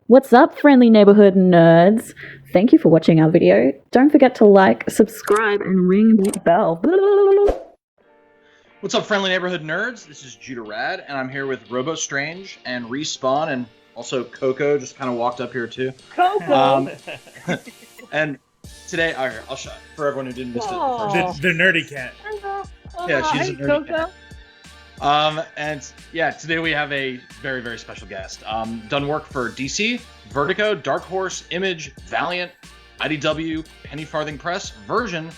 What's up, friendly neighborhood nerds? Thank you for watching our video. Don't forget to like, subscribe, and ring the bell. What's up, friendly neighborhood nerds? This is Judah Rad, and I'm here with Robo Strange and Respawn, and also Coco just kind of walked up here too. Coco! And today, I'll show for everyone who didn't miss it. The nerdy cat. Yeah, she's a nerdy Coco. cat. And yeah, today we have a very, very special guest. Done work for DC, Vertigo, Dark Horse, Image, Valiant, IDW, Penny Farthing Press, Version,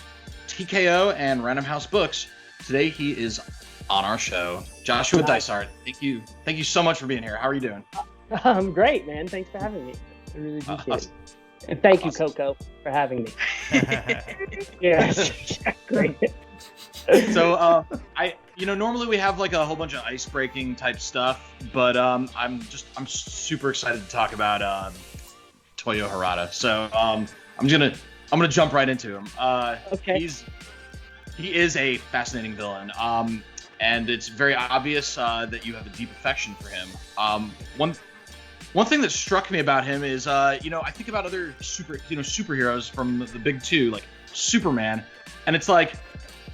TKO, and Random House Books. Today he is on our show. Joshua Dysart, thank you so much for being here. How are you doing? I'm great, man. Thanks for having me. I really appreciate it. And thank you, Coco, for having me. Yes, great. So, normally we have like a whole bunch of ice-breaking type stuff, but I'm super excited to talk about Toyo Harada. So, I'm gonna jump right into him. Okay. He is a fascinating villain. And it's very obvious that you have a deep affection for him. One thing that struck me about him is, I think about other superheroes from the big two, like Superman, and it's like,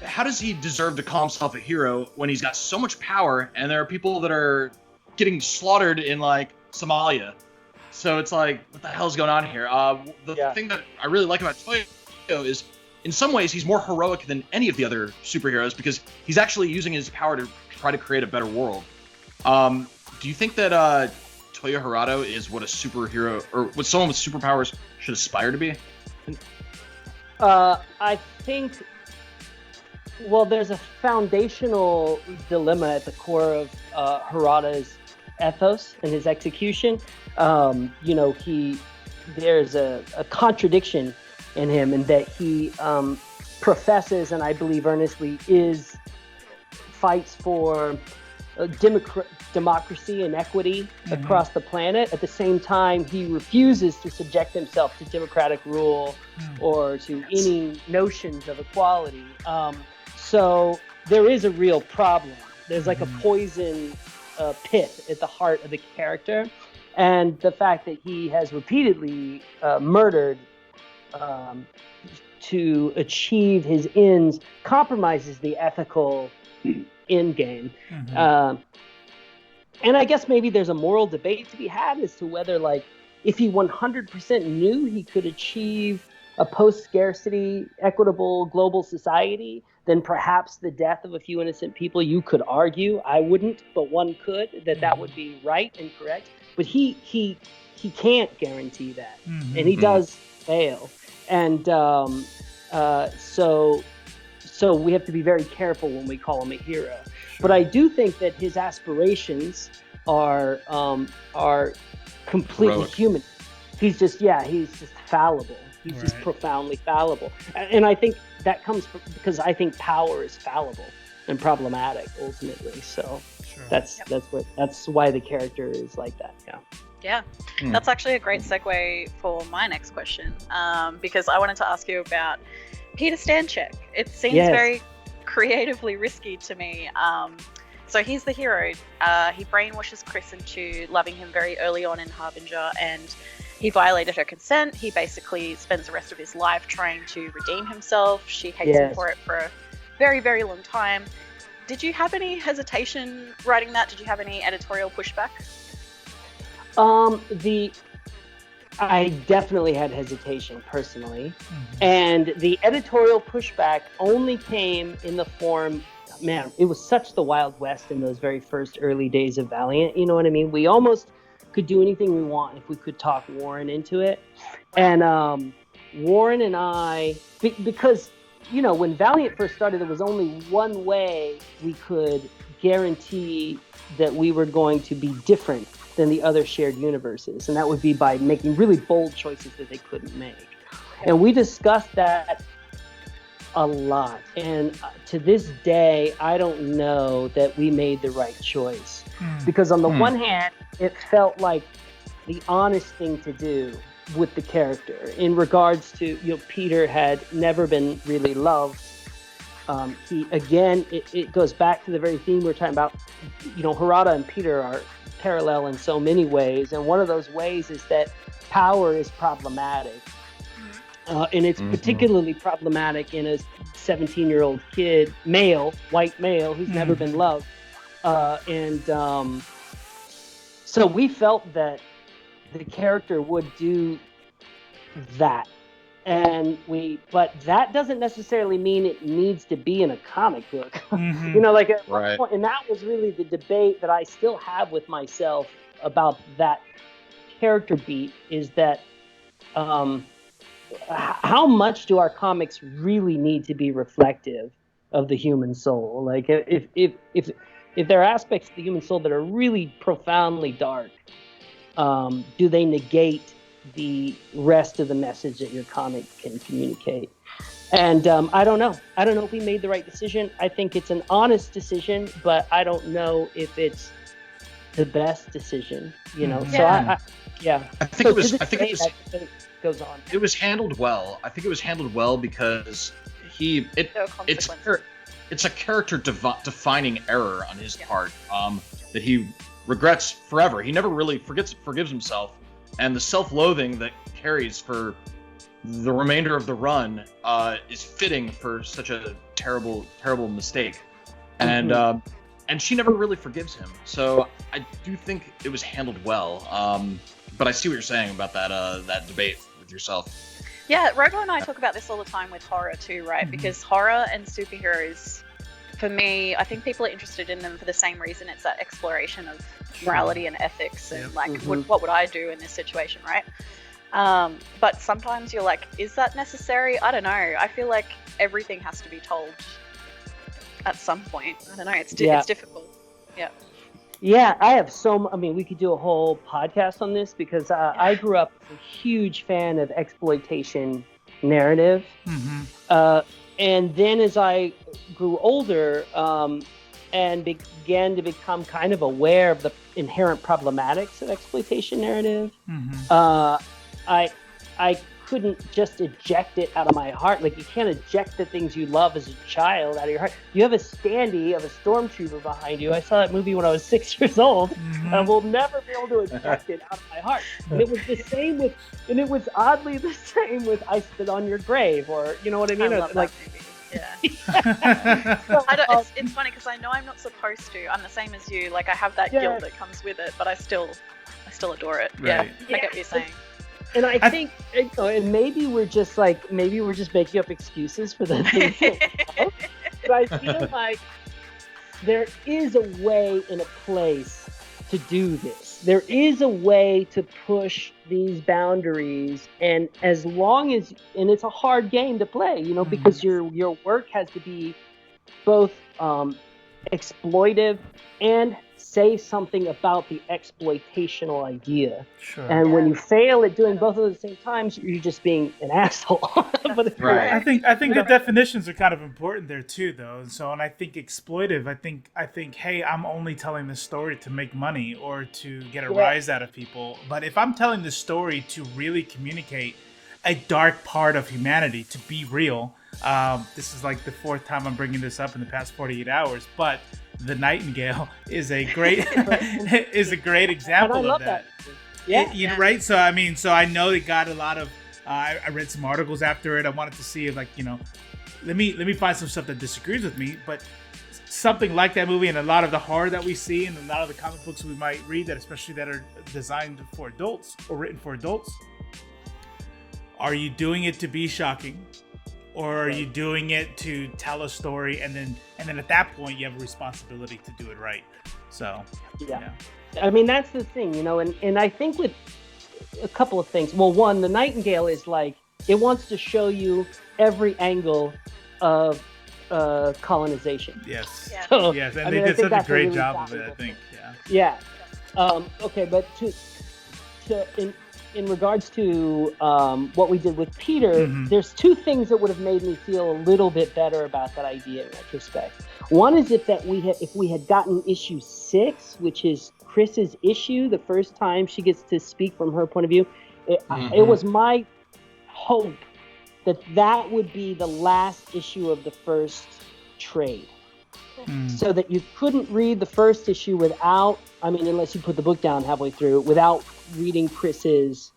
how does he deserve to call himself a hero when he's got so much power and there are people that are getting slaughtered in like Somalia? So it's like, what the hell's going on here? The thing that I really like about Toyo is, in some ways, he's more heroic than any of the other superheroes because he's actually using his power to try to create a better world. Do you think that Toyo Harada is what a superhero or what someone with superpowers should aspire to be? I think, well, there's a foundational dilemma at the core of Harada's ethos and his execution. There's a contradiction in him, in that he professes, and I believe earnestly, fights for democracy and equity across the planet. At the same time, he refuses to subject himself to democratic rule or to any notions of equality. So there is a real problem. There's like a poison pit at the heart of the character, and the fact that he has repeatedly murdered to achieve his ends compromises the ethical end game. And I guess maybe there's a moral debate to be had as to whether, like, if he 100% knew he could achieve a post-scarcity, equitable global society, then perhaps the death of a few innocent people, you could argue, I wouldn't, but one could, that would be right and correct. But he can't guarantee that, and he does fail. And so we have to be very careful when we call him a hero. But I do think that his aspirations are completely Heroic. human. He's just fallible. He's just profoundly fallible. And I think that comes because I think power is fallible and problematic ultimately. So that's why the character is like that. Yeah, that's actually a great segue for my next question, because I wanted to ask you about Peter Stanczek. It seems very creatively risky to me. So he's the hero. He brainwashes Chris into loving him very early on in Harbinger, and he violated her consent. He basically spends the rest of his life trying to redeem himself. She hates him for it for a very, very long time. Did you have any hesitation writing that? Did you have any editorial pushback? I definitely had hesitation personally, and the editorial pushback only came in the form, man, it was such the Wild West in those very first early days of Valiant, you know what I mean? We almost could do anything we want if we could talk Warren into it. And Warren and I, because, when Valiant first started, there was only one way we could guarantee that we were going to be different than the other shared universes, and that would be by making really bold choices that they couldn't make. And we discussed that a lot, and to this day I don't know that we made the right choice, because on the one hand it felt like the honest thing to do with the character in regards to, Peter had never been really loved It goes back to the very theme we're talking about. Harada and Peter are parallel in so many ways, and one of those ways is that power is problematic, and it's particularly problematic in a 17-year-old kid, white male, who's never been loved, so we felt that the character would do that. But that doesn't necessarily mean it needs to be in a comic book. Right. And that was really the debate that I still have with myself about that character beat, is that how much do our comics really need to be reflective of the human soul? Like, if there are aspects of the human soul that are really profoundly dark, do they negate the rest of the message that your comic can communicate? And I don't know if we made the right decision. I think it's an honest decision, but I don't know if it's the best decision, So I think it goes on. It was handled well. I think it was handled well because it's a character defining error on his part that he regrets forever. He never really forgives himself, and the self-loathing that carries for the remainder of the run is fitting for such a terrible mistake. And she never really forgives him. So I do think it was handled well. But I see what you're saying about that debate with yourself. Yeah, Robo and I talk about this all the time with horror too, right? Because horror and superheroes, for me, I think people are interested in them for the same reason. It's that exploration of morality and ethics and what would I do in this situation, right? But sometimes you're like, is that necessary? I don't know. I feel like everything has to be told at some point. I don't know. It's difficult. Yeah. Yeah, I have we could do a whole podcast on this because I grew up a huge fan of exploitation narrative. And then as I grew older and began to become kind of aware of the inherent problematics of exploitation narrative, I couldn't just eject it out of my heart. Like, you can't eject the things you love as a child out of your heart. You have a standee of a stormtrooper behind you. I saw that movie when I was 6 years old, and I will never be able to eject it out of my heart. And it was the same with, and it was oddly the same with I Spit on Your Grave, or, you know what I mean? I love that movie. Yeah. It's funny because I know I'm not supposed to. I'm the same as you. Like, I have that guilt that comes with it, but I still adore it. Right. Yeah, I get what you're saying. And I think, and maybe we're just making up excuses for the things that we love, but I feel like there is a way and a place to do this. There is a way to push these boundaries, and as long as, and it's a hard game to play, because your work has to be both exploitive and say something about the exploitational idea. Sure. And when you fail at doing both at the same time, you're just being an asshole. Right. I think the definitions are kind of important there too, though. And I think exploitive. I think, hey, I'm only telling this story to make money or to get a rise out of people. But if I'm telling this story to really communicate a dark part of humanity, to be real, this is like the fourth time I'm bringing this up in the past 48 hours, but The Nightingale is a great example of that. Right. So I know it got a lot of. I read some articles after it. I wanted to see if, let me find some stuff that disagrees with me. But something like that movie and a lot of the horror that we see and a lot of the comic books we might read especially that are designed for adults or written for adults. Are you doing it to be shocking? Or are you doing it to tell a story and then at that point you have a responsibility to do it right? So yeah. I mean, that's the thing, and I think with a couple of things. Well, one, The Nightingale is like, it wants to show you every angle of colonization. Yes. Yeah. So, yes, and they did such a great job of it, I think. Yeah. Okay, but in regards to what we did with Peter, there's two things that would have made me feel a little bit better about that idea in retrospect. One is if we had gotten issue 6, which is Chris's issue, the first time she gets to speak from her point of view, it was my hope that would be the last issue of the first trade. So that you couldn't read the first issue without, unless you put the book down halfway through, without reading Chris's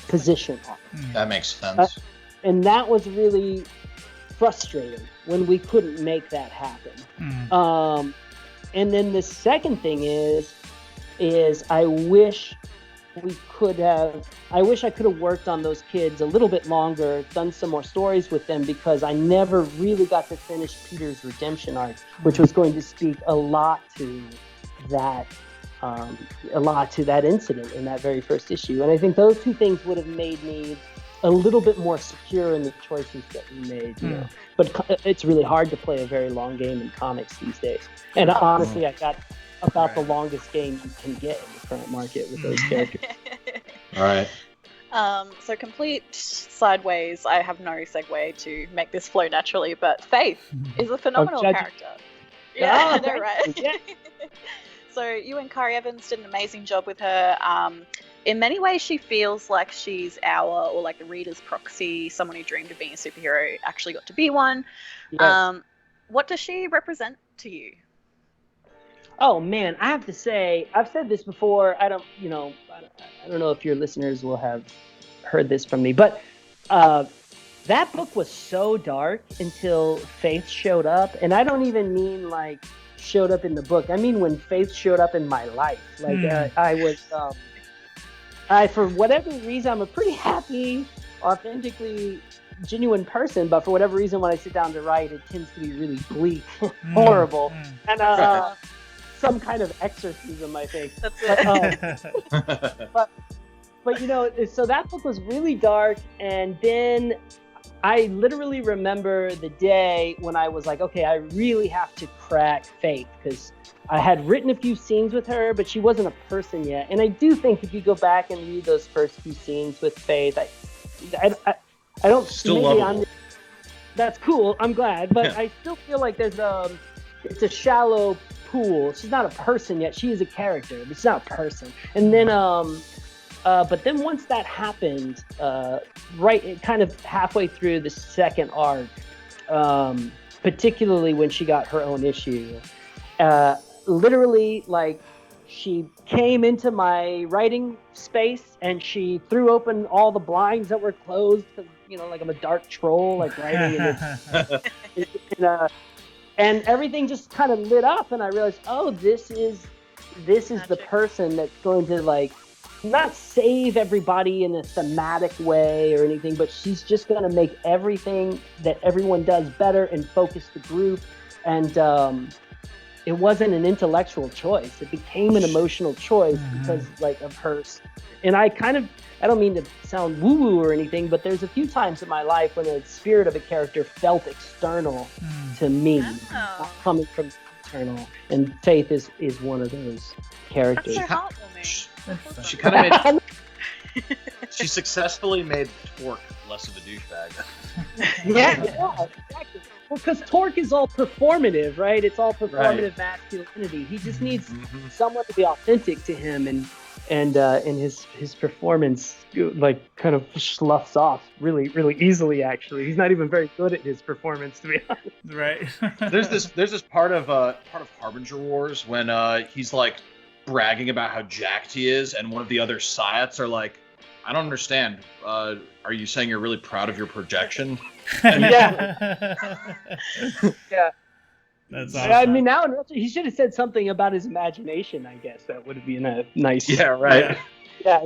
position on it. That makes sense. And that was really frustrating when we couldn't make that happen. And then the second thing is I wish I could have worked on those kids a little bit longer, done some more stories with them, because I never really got to finish Peter's redemption arc, which was going to speak a lot to that incident in that very first issue. And I think those two things would have made me a little bit more secure in the choices that we made. You know? But it's really hard to play a very long game in comics these days. And honestly, I got about the longest game you can get in the current market with those characters. All right. So complete sideways. I have no segue to make this flow naturally, but Faith is a phenomenal character. Yeah, I know, right? Yeah. So you and Kari Evans did an amazing job with her. In many ways, she feels like she's the reader's proxy, someone who dreamed of being a superhero actually got to be one. Yes. What does she represent to you? Oh man, I have to say, I've said this before. I don't know if your listeners will have heard this from me, but that book was so dark until Faith showed up, and I don't even mean like showed up in the book. I mean when Faith showed up in my life. Like I for whatever reason, I'm a pretty happy, authentically genuine person, but for whatever reason, when I sit down to write, it tends to be really bleak, horrible, and some kind of exorcism, I think. That's it. But so that book was really dark, and then I literally remember the day when I was like, okay, I really have to crack Faith, because I had written a few scenes with her, but she wasn't a person yet. And I do think if you go back and read those first few scenes with Faith, I don't still love it. That's cool. I'm glad, but I still feel like it's a shallow pool. She's not a person yet. She is a character, but she's not a person. And then, but then once that happened, kind of halfway through the second arc, particularly when she got her own issue, literally, like, she came into my writing space and she threw open all the blinds that were closed, like I'm a dark troll, like writing and everything just kind of lit up, and I realized, oh, this is the person that's going to, like, not save everybody in a thematic way or anything, but she's just going to make everything that everyone does better and focus the group. And it wasn't an intellectual choice. It became an emotional choice because, like, of her. And I don't mean to sound woo-woo or anything, but there's a few times in my life when the spirit of a character felt external to me, not coming from internal. And Faith is one of those characters. That's so heartwarming. She kind of made. She successfully made Torque less of a douchebag. Yeah, exactly. Well, because Torque is all performative, right? It's all performative masculinity. He just needs someone to be authentic to him, and his performance, like, kind of sloughs off really, really easily. Actually, he's not even very good at his performance, to be honest. Right. There's this part of Harbinger Wars when he's like bragging about how jacked he is, and one of the other Syots are like, I don't understand. Are you saying you're really proud of your projection? Yeah. That's awesome. I mean, now he should have said something about his imagination. I guess that would have been a nice. Yeah. Right. Yeah.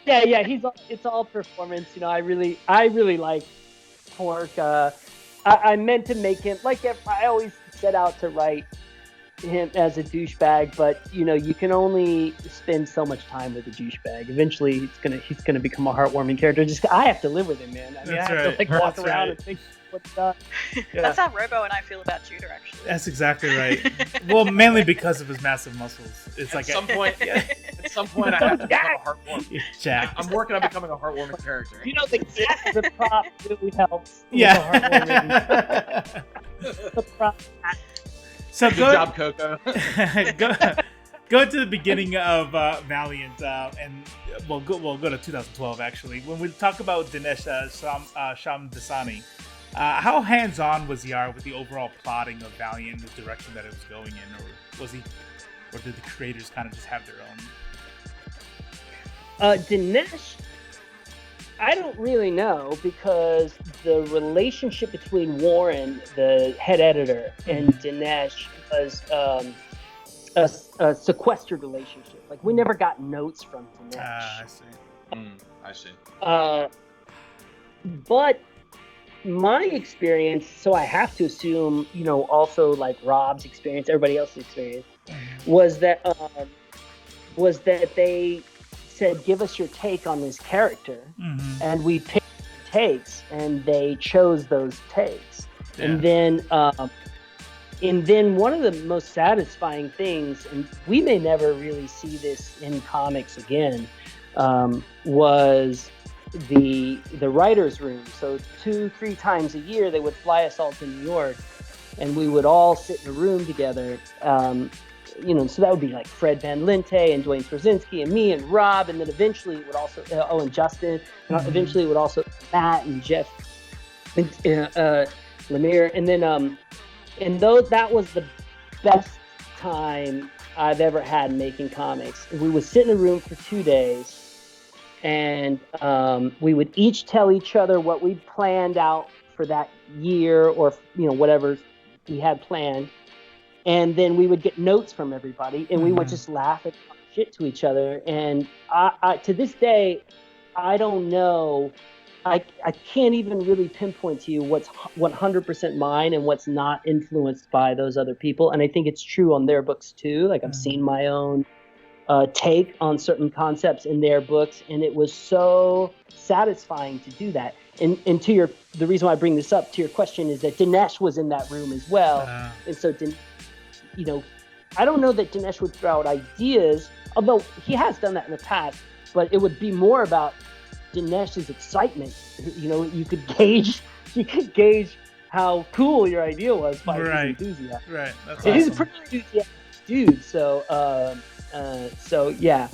It's all performance. I really like Torque. I meant to make him, like, I always set out to write him as a douchebag, but you can only spend so much time with a douchebag. Eventually he's gonna become a heartwarming character. I have to live with him, man. I mean, I have to walk around and think what's up. Yeah. That's how Robo and I feel about Judah, actually. That's exactly right. Well, mainly because of his massive muscles. It's at some point I have to become a heartwarming. Jack. I'm working on becoming a heartwarming character. The prop really helps. Yeah. The prop. So good job, Coco. Go to the beginning of Valiant, and we'll go to 2012 actually. When we talk about Dinesh Shamdasani, How hands-on was Yar with the overall plotting of Valiant and the direction that it was going in, or did the creators kind of just have their own? Dinesh, I don't really know, because the relationship between Warren, the head editor, and Dinesh was a sequestered relationship. Like, we never got notes from Dinesh. I see. I see. But my experience, so I have to assume, also like Rob's experience, everybody else's experience, was that they said, give us your take on this character, and we picked takes, and they chose those takes. Yeah. And then one of the most satisfying things, and we may never really see this in comics again, was the writer's room. So 2-3 times a year, they would fly us all to New York, and we would all sit in a room together. So that would be like Fred Van Linte and Dwayne Straczynski and me and Rob, and then eventually it would also, and Justin, and eventually it would also Matt and Jeff and Lemire, and then that was the best time I've ever had making comics. We would sit in a room for 2 days, and we would each tell each other what we planned out for that year, or whatever we had planned. And then we would get notes from everybody, and we would just laugh and talk shit to each other. And I to this day, I don't know. I can't even really pinpoint to you what's 100% mine and what's not influenced by those other people. And I think it's true on their books too. Like, I've seen my own take on certain concepts in their books, and it was so satisfying to do that. And the reason why I bring this up to your question is that Dinesh was in that room as well, and so I don't know that Dinesh would throw out ideas, although he has done that in the past, but it would be more about Dinesh's excitement. You could gauge how cool your idea was by his enthusiasm. Right. That's He's awesome. a pretty enthusiastic dude. So yeah.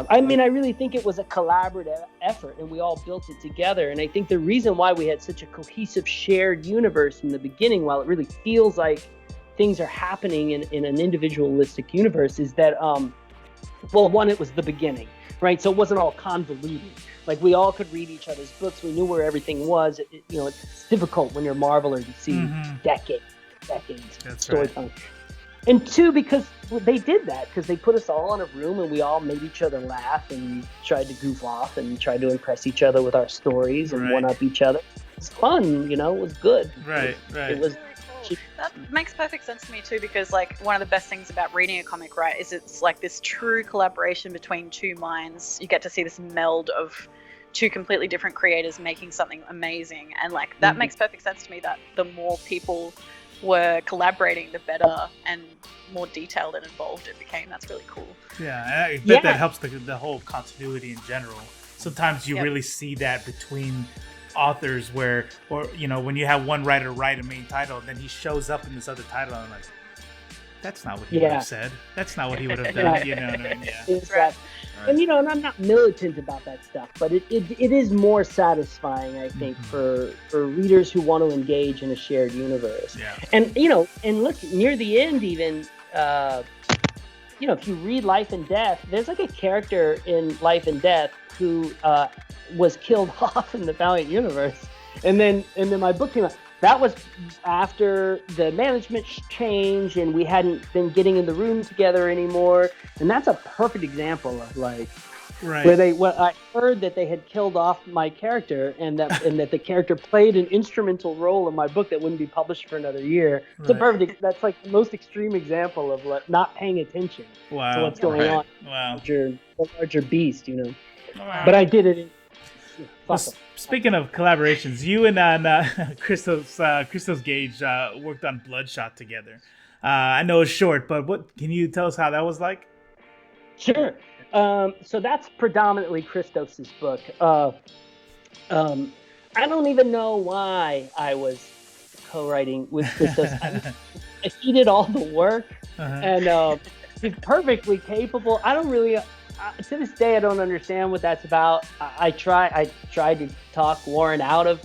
I mean, I really think it was a collaborative effort, and we all built it together. And I think the reason why we had such a cohesive, shared universe from the beginning, while it really feels like things are happening in an individualistic universe, is that one, it was the beginning, right? So it wasn't all convoluted. Like, we all could read each other's books. We knew where everything was. It's difficult when you're Marvel or DC, decades storytelling. Right. And two, because they did that, because they put us all in a room and we all made each other laugh and tried to goof off and tried to impress each other with our stories and one up each other. It was fun, it was good. Right. It was. That makes perfect sense to me too, because like one of the best things about reading a comic, right, is it's like this true collaboration between two minds. You get to see this meld of two completely different creators making something amazing, and like that makes perfect sense to me, that the more people were collaborating, the better and more detailed and involved it became. That's really cool. Yeah, I bet that helps the whole continuity in general. Sometimes you really see that between authors where, or when you have one writer write a main title, then he shows up in this other title, and I'm like, that's not what he would have said. That's not what he would have done. Right. You know what I mean? Yeah. Exactly. Right. And and I'm not militant about that stuff, but it is more satisfying, I think, for readers who want to engage in a shared universe. Yeah. And and look, near the end, even if you read Life and Death, there's like a character in Life and Death who was killed off in the Valiant universe, and then my book came out. That was after the management change, and we hadn't been getting in the room together anymore. And that's a perfect example of where I heard that they had killed off my character, and that the character played an instrumental role in my book that wouldn't be published for another year. It's a perfect. That's like the most extreme example of not paying attention to what's going on. Wow. Larger beast, Wow. But I did it. Speaking of collaborations, you and Christos Gage worked on Bloodshot together. I know it's short, but what can you tell us how that was like? Sure. So that's predominantly Christos's book. I don't even know why I was co-writing with Christos. He did all the work, and he's perfectly capable. I don't really to this day, I don't understand what that's about. I tried to talk Warren out of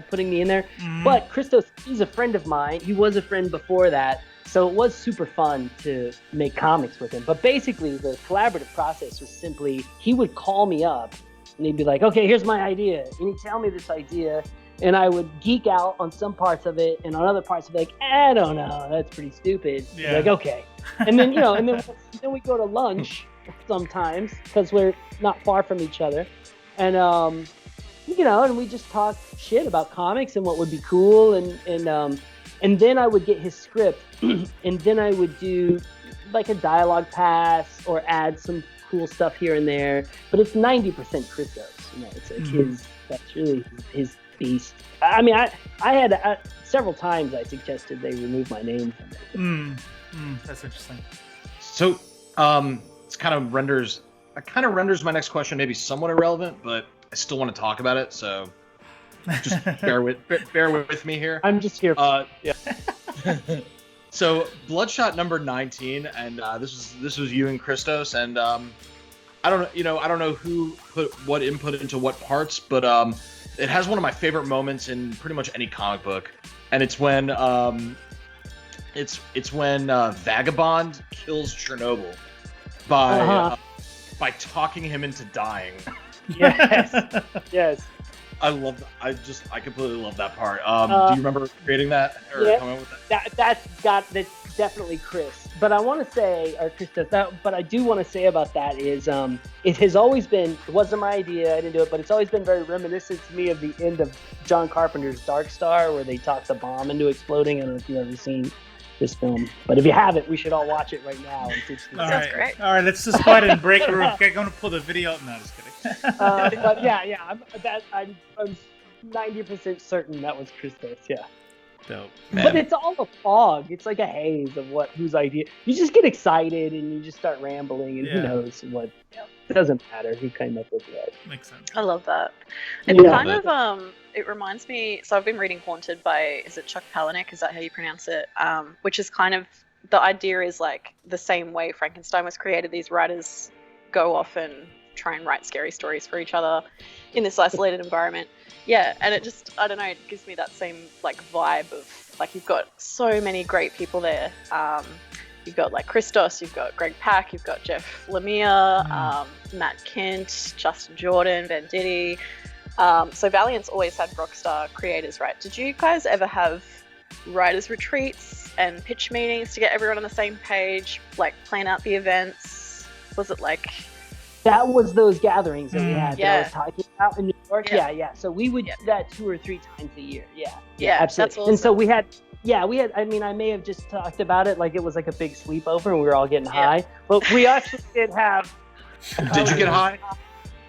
putting me in there, but Christos, he's a friend of mine. He was a friend before that, so it was super fun to make comics with him. But basically, the collaborative process was simply he would call me up, and he'd be like, "Okay, here's my idea," and he'd tell me this idea. And I would geek out on some parts of it, and on other parts, I'd be like, I don't know, that's pretty stupid. Yeah. Like, okay. And then, then we go to lunch sometimes, because we're not far from each other. And, and we just talk shit about comics and what would be cool. And then I would get his script, and then I would do like a dialogue pass or add some cool stuff here and there. But it's 90% Christos. It's like that's really his beast. I mean, I had several times I suggested they remove my name from it. That's interesting. So, it kind of renders my next question maybe somewhat irrelevant, but I still want to talk about it. So, just bear with me here. I'm just here. Yeah. So, Bloodshot number 19, and this was you and Christos, and I don't know who put what input into what parts, but it has one of my favorite moments in pretty much any comic book, and it's when Vagabond kills Chernobyl by talking him into dying. Yes, yes. I completely love that part. Do you remember creating that or coming up with that? That's definitely Chris. But I want to say, or Christos, but I do want to say about that is, it has always been. It wasn't my idea. I didn't do it, but it's always been very reminiscent to me of the end of John Carpenter's Dark Star, where they talk the bomb into exploding. I don't know if you've ever seen this film, but if you haven't, we should all watch it right now. Sounds great. All right, let's just go ahead and break room. Okay, I'm going to pull the video up. No, just kidding. But yeah, I'm 90% certain that was Christos. Yeah. Dope. But it's all a fog. It's like a haze of whose idea. You just get excited and you just start rambling, and who knows what. It doesn't matter who came up with what. Makes sense. I love that. It kind of it reminds me. So I've been reading Haunted by, is it Chuck Palahniuk? Is that how you pronounce it? Which is kind of, the idea is like the same way Frankenstein was created. These writers go off and try and write scary stories for each other in this isolated environment. Yeah, and it just, I don't know, it gives me that same like vibe of like, you've got so many great people there. You've got like Christos, you've got Greg Pak, you've got Jeff Lemire, Matt Kint, Justin Jordan, Venditti. So Valiant's always had rockstar creators, right? Did you guys ever have writers' retreats and pitch meetings to get everyone on the same page, like plan out the events? Was it like... That was those gatherings that we had that I was talking about in New York. Yeah. So we would do that 2 or 3 times a year. Yeah, absolutely. That's awesome. And so we had, I mean, I may have just talked about it like it was like a big sleepover and we were all getting high, but we actually did have. Did you get high?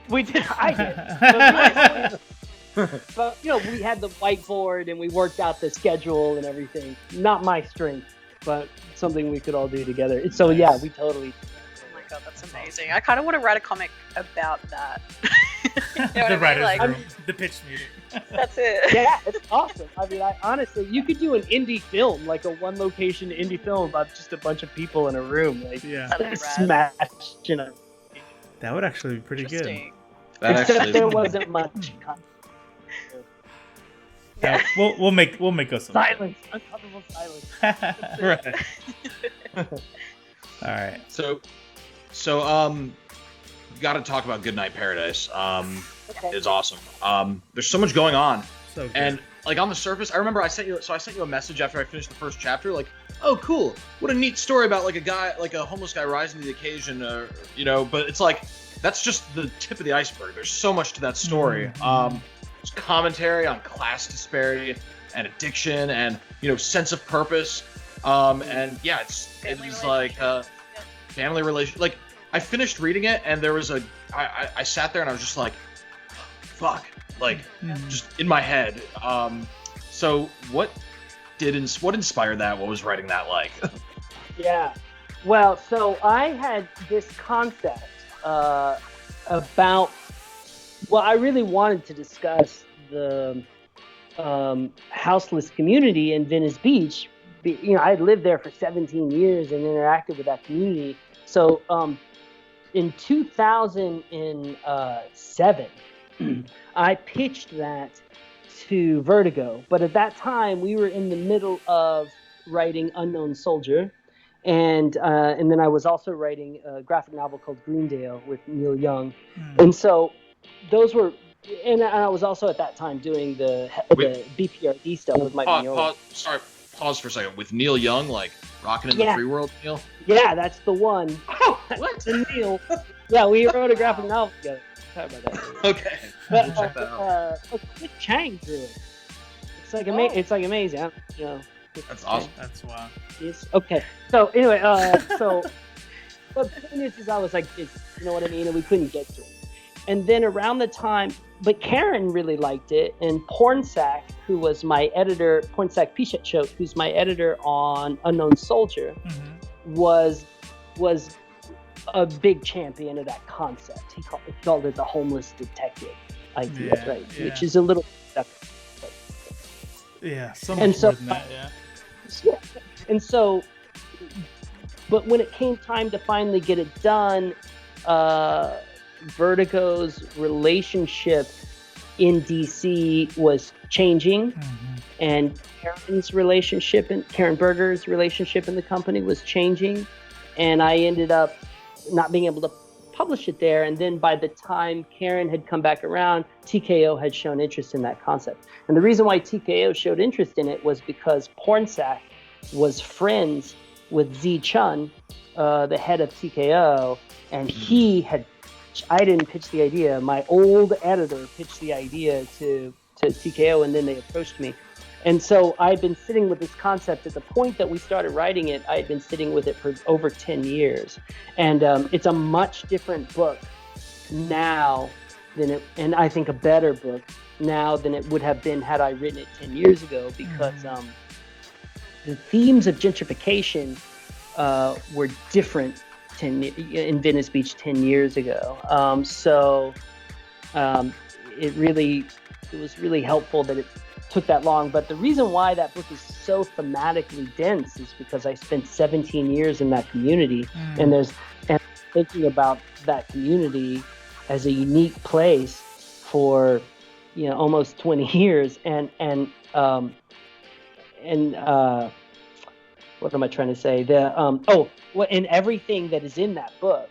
We did. I did. But we had the whiteboard and we worked out the schedule and everything. Not my strength, but something we could all do together. So yeah, we totally. God, that's amazing. I kind of want to write a comic about that. The writer's room, the pitch meeting. That's it. Yeah, it's awesome. I mean, honestly, you could do an indie film, like a one-location indie film about just a bunch of people in a room, like smashed. That would actually be pretty good. Except there wasn't much. Yeah, we'll make us some silence, uncomfortable silence. Right. All right. So, got to talk about Goodnight Paradise. It's awesome. There's so much going on, and like on the surface, I remember I sent you a message after I finished the first chapter, like, oh, cool, what a neat story about like a homeless guy rising to the occasion, But it's like that's just the tip of the iceberg. There's so much to that story. There's commentary on class disparity and addiction, and sense of purpose. And yeah, it was like family relation. Like I finished reading it, and there was I sat there and I was just like, fuck, like just in my head. So what inspired that? What was writing that like? Yeah, well, so I had this concept about. Well, I really wanted to discuss the houseless community in Venice Beach. I had lived there for 17 years and interacted with that community. So in 2007, I pitched that to Vertigo, but at that time we were in the middle of writing Unknown Soldier, and then I was also writing a graphic novel called Greendale with Neil Young, and so those were, and I was also at that time doing the BPRD stuff with Mike Mignola. Pause for a second. With Neil Young, like rocking in the free world, Neil. Yeah, that's the one. Oh, what? The Neil. Yeah, we wrote a graphic novel together. Sorry about that. Okay. But Cliff Chang drew it. It's like it's like amazing. You know. That's awesome. That's wild. Yes. Okay. So anyway, but the thing is I was like, you know what I mean, and we couldn't get to it. And then around the time, but Karen really liked it, and Pornsack, who was my editor, Pornsack Pichetshote, who's my editor on Unknown Soldier, was a big champion of that concept. He called it the homeless detective idea, right? Yeah. Which is a little. Yeah, so much more than that, yeah. And so, but when it came time to finally get it done, Vertigo's relationship in DC was changing, and Karen's relationship and Karen Berger's relationship in the company was changing, and I ended up not being able to publish it there. And then by the time Karen had come back around, TKO had shown interest in that concept. And the reason why TKO showed interest in it was because Pornsack was friends with Z Chun, the head of TKO, and I didn't pitch the idea. My old editor pitched the idea to TKO, and then they approached me. And so I'd been sitting with this concept. At the point that we started writing it, I had been sitting with it for over 10 years. And it's a much different book now and I think a better book now than it would have been had I written it 10 years ago, because the themes of gentrification were different in Venice Beach 10 years ago. It was really helpful that it took that long. But the reason why that book is so thematically dense is because I spent 17 years in that community, and thinking about that community as a unique place for almost 20 years, and what am I trying to say? And everything that is in that book,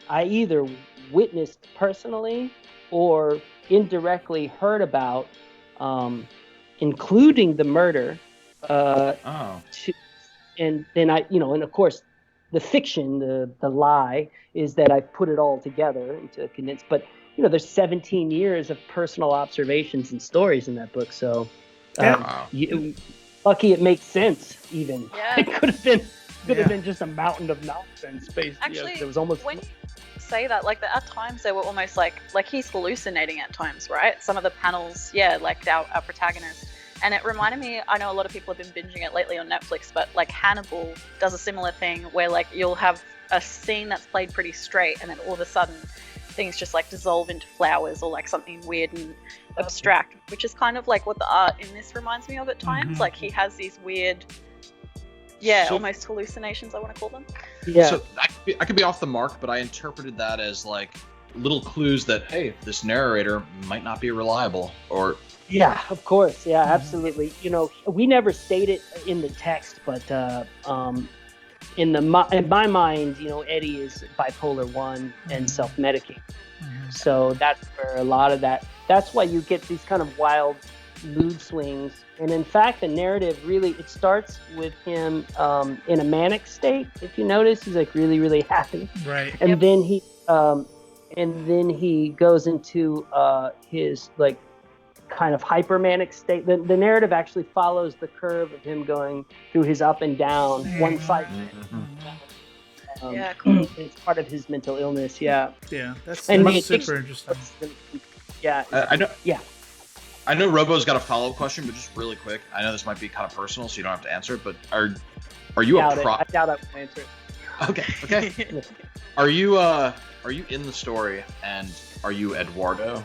I either witnessed personally or indirectly heard about, including the murder. And then and of course, the fiction, the lie, is that I put it all together into a condensed. But there's 17 years of personal observations and stories in that book. So, lucky it makes sense. Even it could have been just a mountain of nonsense. Actually, there was almost. When you say that, like at times they were almost like he's hallucinating at times, right? Some of the panels, like our protagonist. And it reminded me, I know a lot of people have been binging it lately on Netflix, but like Hannibal does a similar thing where like you'll have a scene that's played pretty straight, and then all of a sudden things just like dissolve into flowers or like something weird and abstract, which is kind of like what the art in this reminds me of at times. Like he has these weird, almost hallucinations, I want to call them. Yeah. So I could be off the mark, but I interpreted that as like little clues that, hey, this narrator might not be reliable, or... Yeah, of course. Yeah, absolutely. We never state it in the text, but in my mind, Eddie is bipolar 1 and self-medicating. So that's where a lot of that's why you get these kind of wild mood swings. And in fact, the narrative really, it starts with him in a manic state. If you notice, he's like really, really happy. Right. And then he goes into his like kind of hypermanic state. The narrative actually follows the curve of him going through his up and down one side. Cool. It's part of his mental illness. Yeah, that's super interesting. I know. Yeah, I know Robo's got a follow-up question, but just really quick. I know this might be kind of personal, so you don't have to answer it. But are you a prop? I doubt I will answer it. Okay. Are you in the story, and are you Eduardo?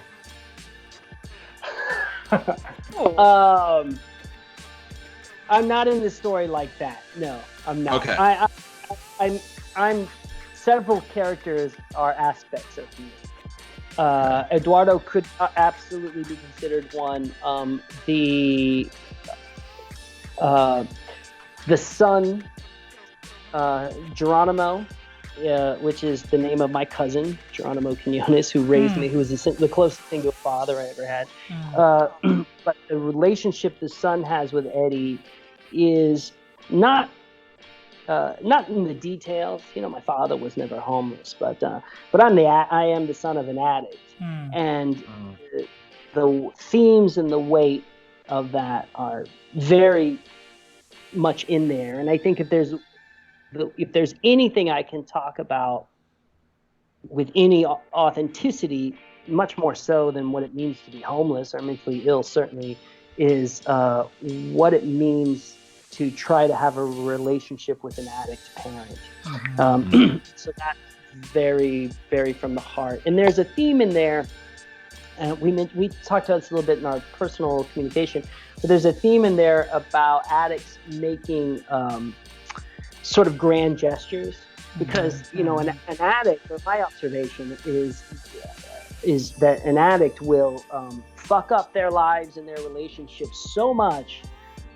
I'm not in the story like that. No, I'm not. Okay. I'm several characters are aspects of me. Eduardo could absolutely be considered one. The son, Geronimo, which is the name of my cousin, Geronimo Quinones, who raised me, who was the closest thing to a father I ever had. But the relationship the son has with Eddie is not in the details. My father was never homeless, but I am the son of an addict, and the themes and the weight of that are very much in there. And I think if there's anything I can talk about with any authenticity, much more so than what it means to be homeless or mentally ill, certainly, is what it means to try to have a relationship with an addict parent. So that's very, very from the heart. And there's a theme in there, and we talked about this a little bit in our personal communication, but there's a theme in there about addicts making sort of grand gestures, because an addict, or my observation is that an addict will fuck up their lives and their relationships so much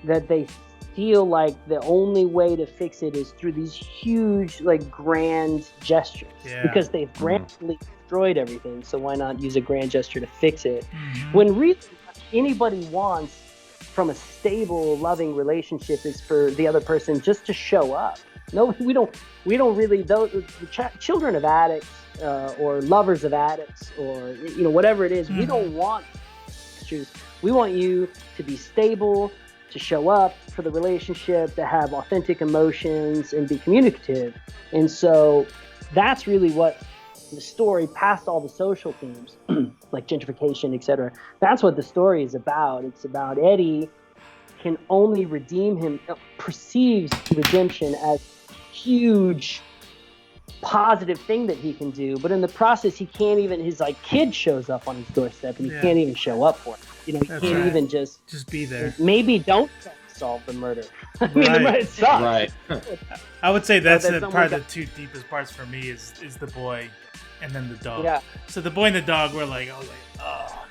that they feel like the only way to fix it is through these huge, like, grand gestures, because they've grandly destroyed everything. So why not use a grand gesture to fix it? When really what anybody wants from a stable, loving relationship is for the other person just to show up. No, we don't really. The children of addicts or lovers of addicts, or whatever it is, we don't want gestures. We want you to be stable, to show up for the relationship, to have authentic emotions, and be communicative. And so that's really what the story, past all the social themes like gentrification, etc. That's what the story is about. It's about Eddie can only perceives redemption as huge positive thing that he can do, but in the process he can't even, his kid shows up on his doorstep and he can't even show up for it. He can't even just be there. Maybe don't solve the murder. I mean, the murder sucks. Right. I would say that's probably the two deepest parts for me is the boy and then the dog. Yeah. So the boy and the dog were oh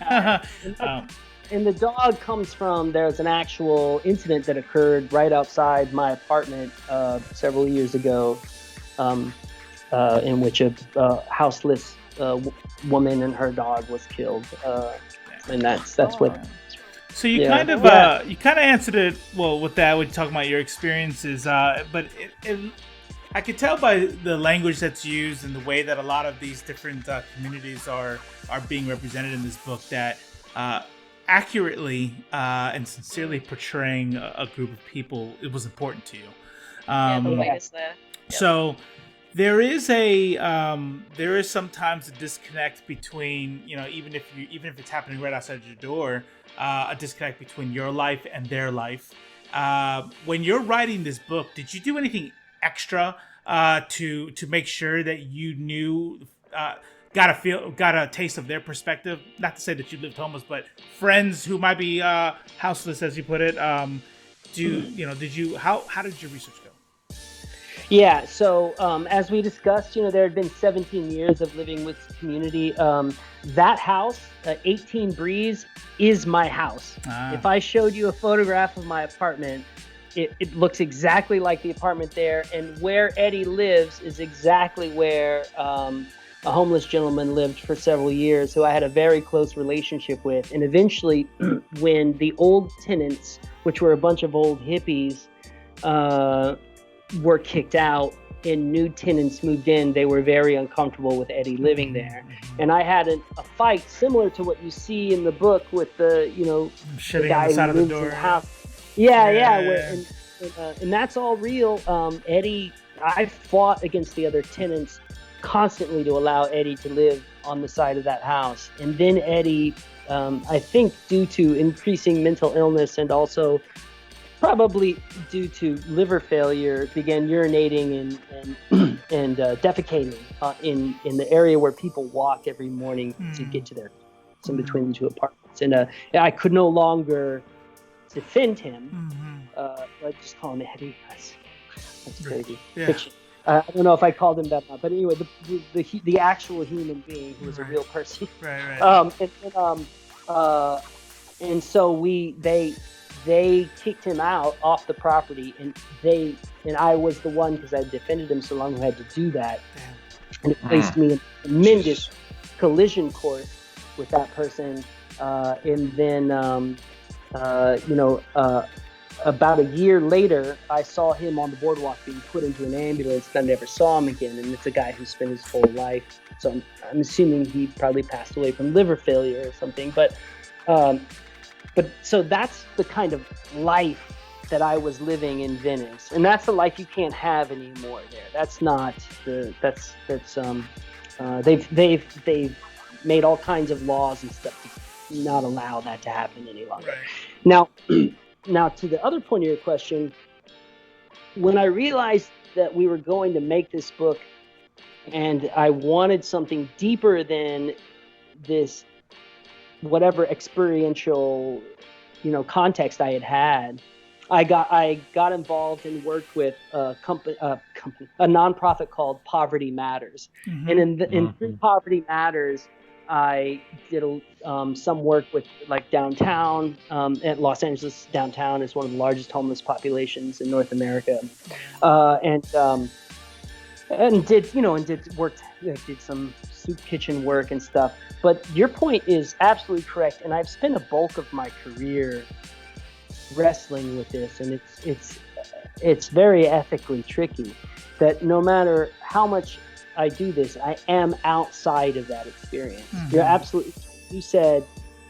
no. And the dog comes from, there's an actual incident that occurred right outside my apartment several years ago, in which a houseless woman and her dog was killed, and that's what. So you kind of answered it well with that when you talk about your experiences, but I could tell by the language that's used and the way that a lot of these different communities are being represented in this book that. Accurately and sincerely portraying a group of people, it was important to you. The weight is there. Yep. So there is sometimes a disconnect between, even if it's happening right outside your door, a disconnect between your life and their life. When you're writing this book, did you do anything extra to make sure that you knew? Got a taste of their perspective. Not to say that you lived homeless, but friends who might be houseless, as you put it. How did your research go? Yeah. So as we discussed, there had been 17 years of living with community. That house, 18 Breeze, is my house. If I showed you a photograph of my apartment, it looks exactly like the apartment there, and where Eddie lives is exactly where. A homeless gentleman lived for several years who I had a very close relationship with. And eventually, when the old tenants, which were a bunch of old hippies, were kicked out and new tenants moved in, they were very uncomfortable with Eddie living there. And I had a fight similar to what you see in the book with the guy on the side who of the lives door. in the house. Yeah. And that's all real. Eddie, I fought against the other tenants constantly to allow Eddie to live on the side of that house. And then Eddie, I think due to increasing mental illness and also probably due to liver failure, began urinating and defecating in the area where people walk every morning to get to their in between the two apartments. And I could no longer defend him. I just call him Eddie. That's crazy. Yeah. Fiction. I don't know if I called him that, but anyway, the actual human being who was a real person. Right. And so they kicked him out off the property, and I was the one, because I defended him so long, who had to do that. Damn. And it placed me in a tremendous collision course with that person. And then, about a year later, I saw him on the boardwalk being put into an ambulance. I never saw him again. And it's a guy who spent his whole life. So I'm assuming he probably passed away from liver failure or something. But so that's the kind of life that I was living in Venice, and that's the life you can't have anymore there. That's not they've made all kinds of laws and stuff to not allow that to happen any longer. Right. Now to the other point of your question, when I realized that we were going to make this book and I wanted something deeper than this whatever experiential, context I had, I got involved and worked with a nonprofit called Poverty Matters. Mm-hmm. And in through Poverty Matters, I did some work with like downtown. At Los Angeles downtown is one of the largest homeless populations in North America, and did some soup kitchen work and stuff. But your point is absolutely correct, and I've spent a bulk of my career wrestling with this, and it's very ethically tricky. That no matter how much I do this, I am outside of that experience. Mm-hmm. You're absolutely. You said,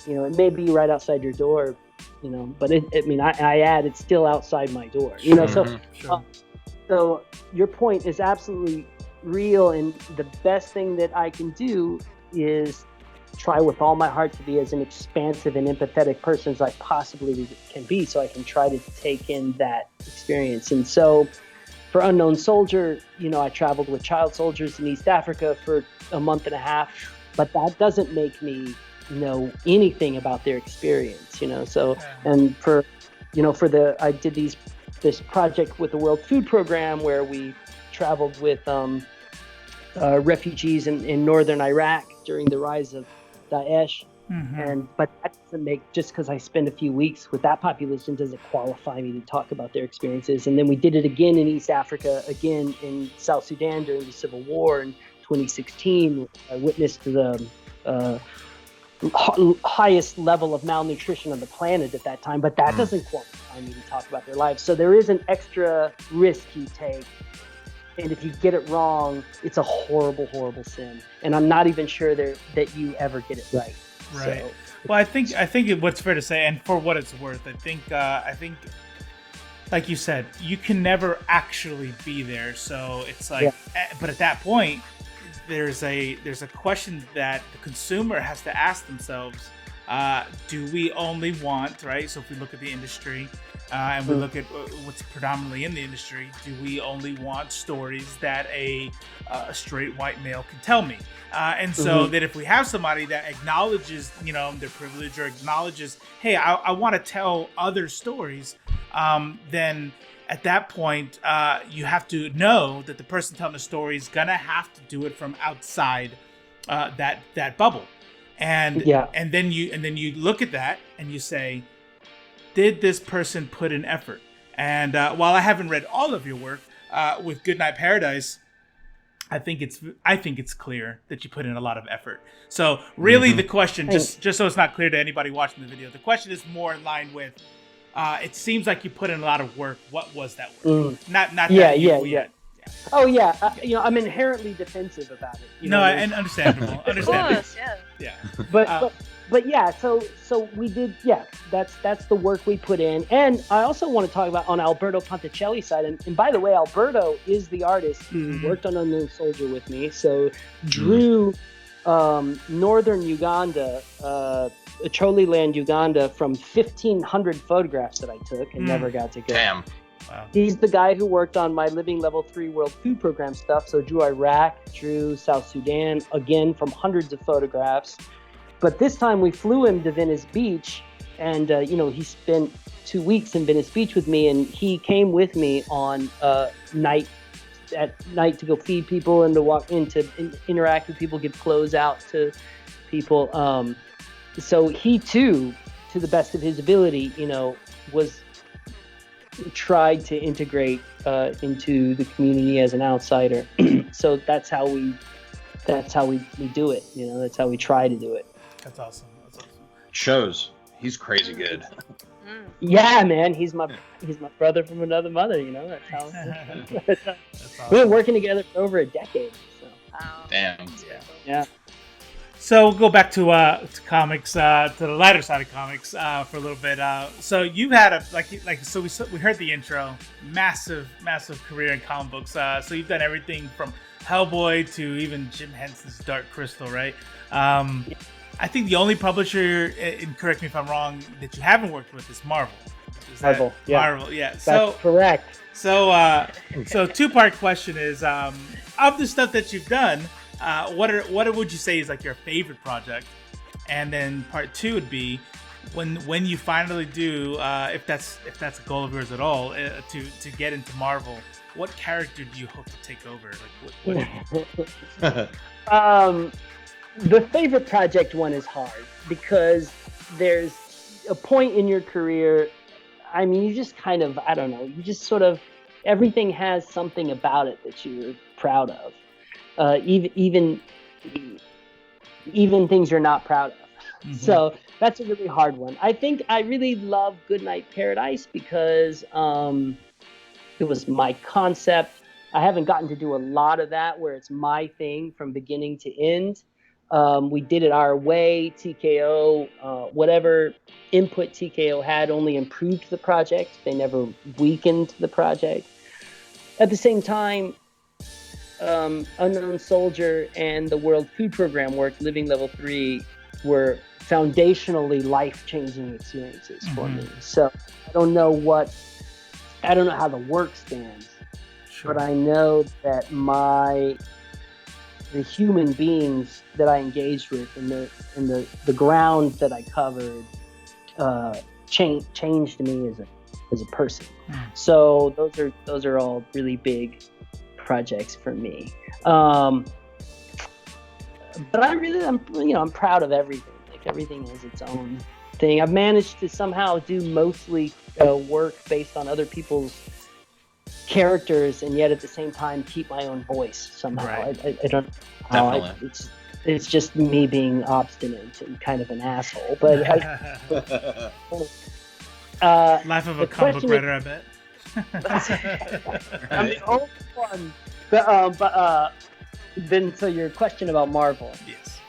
it may be right outside your door, but I add it's still outside my door. So your point is absolutely real, and the best thing that I can do is try with all my heart to be as an expansive and empathetic person as I possibly can be, so I can try to take in that experience. And so for Unknown Soldier, I traveled with child soldiers in East Africa for a month and a half, but that doesn't make me know anything about their experience, so, and I did this project with the World Food Program where we traveled with refugees in northern Iraq during the rise of Daesh. Mm-hmm. But that doesn't make, just because I spend a few weeks with that population doesn't qualify me to talk about their experiences. And then we did it again in East Africa, again in South Sudan during the Civil War in 2016. I witnessed the highest level of malnutrition on the planet at that time, but that doesn't qualify me to talk about their lives. So there is an extra risk you take. And if you get it wrong, it's a horrible, horrible sin. And I'm not even sure that you ever get it right. Right. So, well, I think what's fair to say, and for what it's worth, I think, like you said, you can never actually be there. So it's like, but at that point, there's a question that the consumer has to ask themselves: do we only want, right? So if we look at the industry. And we look at what's predominantly in the industry, do we only want stories that a straight white male can tell me? And so that if we have somebody that acknowledges, their privilege or acknowledges, hey, I want to tell other stories, then at that point, you have to know that the person telling the story is going to have to do it from outside that bubble. And then you look at that and you say, did this person put in effort? And while I haven't read all of your work with Goodnight Paradise, I think it's clear that you put in a lot of effort. So really, the question, just so it's not clear to anybody watching the video, the question is more in line with: it seems like you put in a lot of work. What was that work? Yeah. Oh yeah, I'm inherently defensive about it. And understandable. Of course, yeah. But yeah, so we did. Yeah, that's the work we put in. And I also want to talk about on Alberto Ponticelli's side. And by the way, Alberto is the artist who worked on Unknown Soldier with me. So drew northern Uganda, Acholi Land, Uganda, from 1,500 photographs that I took and never got to go. Damn. Wow. He's the guy who worked on my Living Level 3 World Food Program stuff. So drew Iraq, drew South Sudan, again from hundreds of photographs. But this time we flew him to Venice Beach, and he spent 2 weeks in Venice Beach with me, and he came with me on night at night to go feed people and to walk into interact with people, give clothes out to people. So he too, to the best of his ability, was tried to integrate into the community as an outsider. So that's how we do it. That's how we try to do it. That's awesome. Shows. He's crazy good. Yeah, man, he's my brother from another mother. That's how. That's awesome. We've been working together for over a decade. So. Damn. Yeah. So we'll go back to comics, to the lighter side of comics for a little bit. So you've had we heard the intro, massive career in comic books. So you've done everything from Hellboy to even Jim Henson's Dark Crystal, right? I think the only publisher, and correct me if I'm wrong, that you haven't worked with is Marvel. Marvel, yeah. Marvel, yeah. That's correct. So two-part question is, of the stuff that you've done, what would you say is like your favorite project? And then part two would be when you finally do, if that's a goal of yours at all, to get into Marvel, what character do you hope to take over? Like the favorite project one is hard because there's a point in your career. I mean, you just kind of, I don't know, you just sort of, everything has something about it that you're proud of. Even things you're not proud of. Mm-hmm. So that's a really hard one. I think I really love Goodnight Paradise because it was my concept. I haven't gotten to do a lot of that where it's my thing from beginning to end. We did it our way. TKO, whatever input TKO had only improved the project. They never weakened the project. At the same time, Unknown Soldier and the World Food Program work, Living Level 3, were foundationally life-changing experiences for me. So I don't know how the work stands, but I know that the human beings that I engaged with and the ground that I covered changed me as a person. So those are all really big projects for me. But I'm proud of everything. Like everything has its own thing. I've managed to somehow do mostly work based on other people's characters, and yet at the same time keep my own voice somehow. Right. I don't know how. It's just me being obstinate and kind of an asshole. But life of a comic book writer, I bet. I'm the only one. But then, so your question about Marvel. Yes.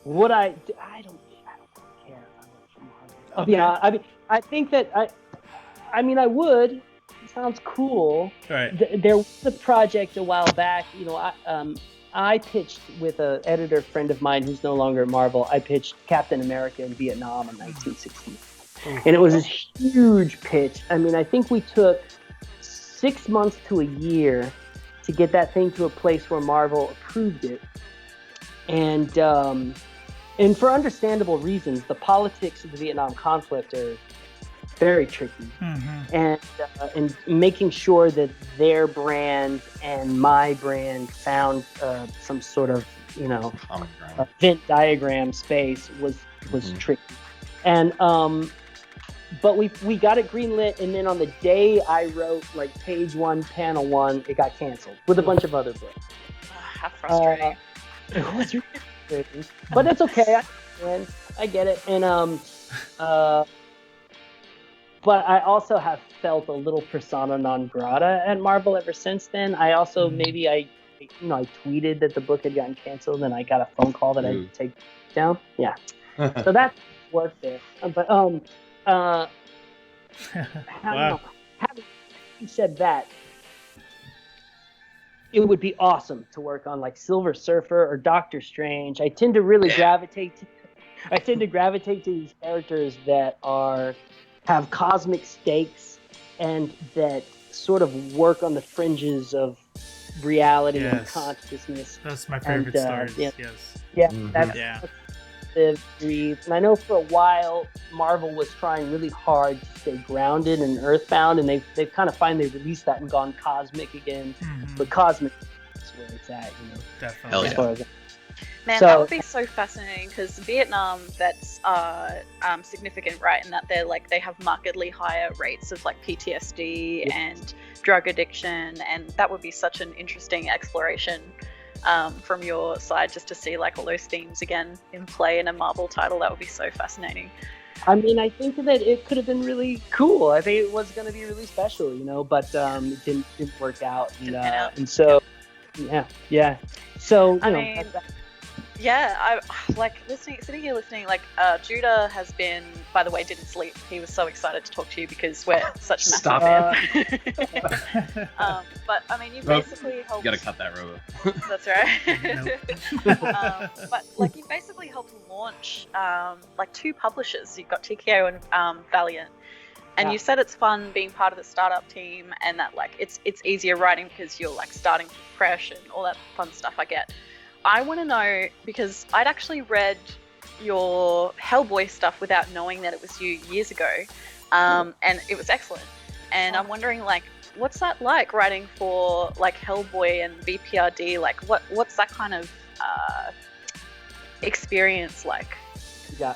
What I don't care if I work for Marvel. Okay. Yeah, I think that I would. It sounds cool. Right. There was a project a while back. I pitched with an editor friend of mine who's no longer at Marvel. I pitched Captain America in Vietnam in 1960. And it was this huge pitch. I mean, I think we took 6 months to a year to get that thing to a place where Marvel approved it. And for understandable reasons, the politics of the Vietnam conflict are very tricky. And making sure that their brand and my brand found some sort of, Venn diagram space was tricky. And but we got it greenlit, and then on the day I wrote like page 1, panel 1, it got canceled with a bunch of other books. How frustrating. It was really frustrating, but it's okay. I get it. And but I also have felt a little persona non grata at Marvel ever since then. I also I tweeted that the book had gotten canceled, and I got a phone call that I had to take down. Yeah, so that worked there. But wow. Having said that, it would be awesome to work on like Silver Surfer or Doctor Strange. I tend to really gravitate to these characters that have cosmic stakes and that sort of work on the fringes of reality and consciousness. That's my favorite stories. Yes. live, breathe. And I know for a while Marvel was trying really hard to stay grounded and earthbound, and they've kind of finally released that and gone cosmic again. But cosmic is where it's at, Definitely. Hell as far yeah. as Man, So- that would be so fascinating because Vietnam vets are significant, right? In that they have markedly higher rates of like PTSD and drug addiction, and that would be such an interesting exploration from your side, just to see like all those themes again in play in a Marvel title. That would be so fascinating. I mean, I think that it could have been really cool. I think it was going to be really special, but it didn't work out. Didn't pan out. And so, yeah. So, I mean, yeah, I like sitting here listening. Like, Judah has been, by the way, didn't sleep. He was so excited to talk to you because we're such massive Stop fans. But I mean, you basically helped. You gotta cut that, Robo. That's right. But like, you basically helped launch like 2 publishers. You've got TKO and Valiant. And you said it's fun being part of the startup team, and that like it's easier writing because you're like starting fresh and all that fun stuff. I get. I want to know, because I'd actually read your Hellboy stuff without knowing that it was you years ago, and it was excellent. And I'm wondering, like, what's that like writing for like Hellboy and VPRD? Like, what's that kind of experience like? Yeah.